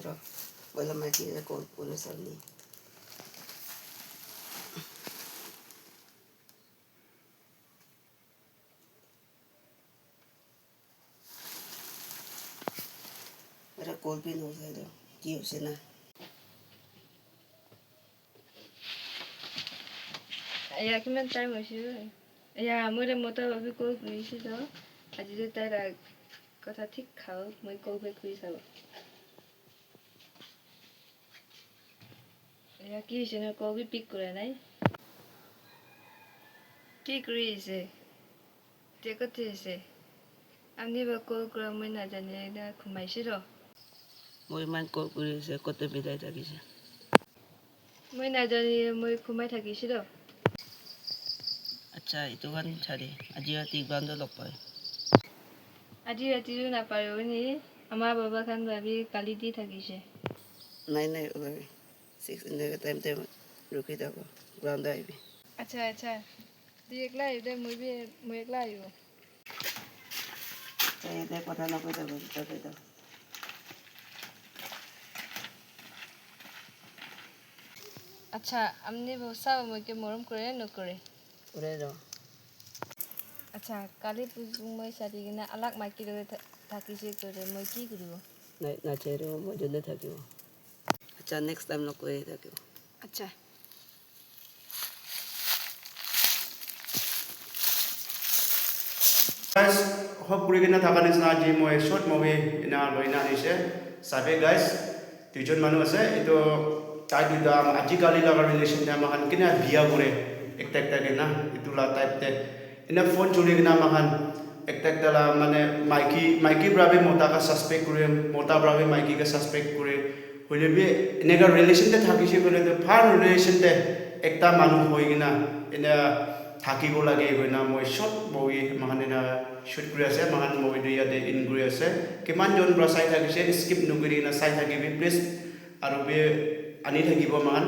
ro bola mai ki ko polo salni era kolpi no sai do ki usena ya kiman time hoiছে ya মই মতা ভাবি কল কৰিছি তো আজি যে তাইৰ কথা ঠিক খাও মই কল বেক কৰি চাব ya কি হৈছে না কল বি পিক কৰে নাই কি কৰিছে তে কতে আছে আমি বা কল কৰা মই নাজানি না ঘুমাইছি ৰ মই মান কল কৰি আছে কতে বিদায় থাকিছে মই নাজানি মই ঘুমাই থাকিছি ৰ আচ্ছা এইটো গান ছাড়ি আজি ৰাতি গানটো লগ পাই আজি ৰাতিও নাপাৰো নি আমাৰ বাবা খান ভাবি কালি দি থাকিছে নাই নাই ওলাবি 6 in the time রুকি যাব গ্রাউন্ড আইবি আচ্ছা আচ্ছা তুই একলা আইবে মই একলা আইব তাই এতে কথা না কইতা বল তাই দাও আচ্ছা আমনি বসা মইকে মরম করে নকরে ওরে দাও আচ্ছা কালি মই সারি কিনা আলাক মাইকি লগে থাকিছে করে মই কি করিব নাই না চেরো মজলে থাকিব আচ্ছা নেক্সট টাইম ন কই থাকিব আচ্ছা guys hope kuri kena thaka nisna ji moi short movie ina loina aise sabe guys tujon manu ase eto tai duda aji kali laga relation ta mahan kina biya gore ekta ekta kena itula type te ina phone churi kena mahan ekta ekta la mane maiki brabe mota ka suspect kure mota brabe maiki ka suspect kure hoile bi enega relation te thakise kole to far relation te ekta manu hoi kena ina থাকিব লাগে গইনা মই short movie মাহানেনা shoot কৰি আছে মাহান movie ইয়াতে in কৰি আছে কিমান জন ব্ৰসাই থাকিছে স্কিপ নকৰি না চাই থাকিবি প্লিজ আৰু বে আনি থাকিব মাহান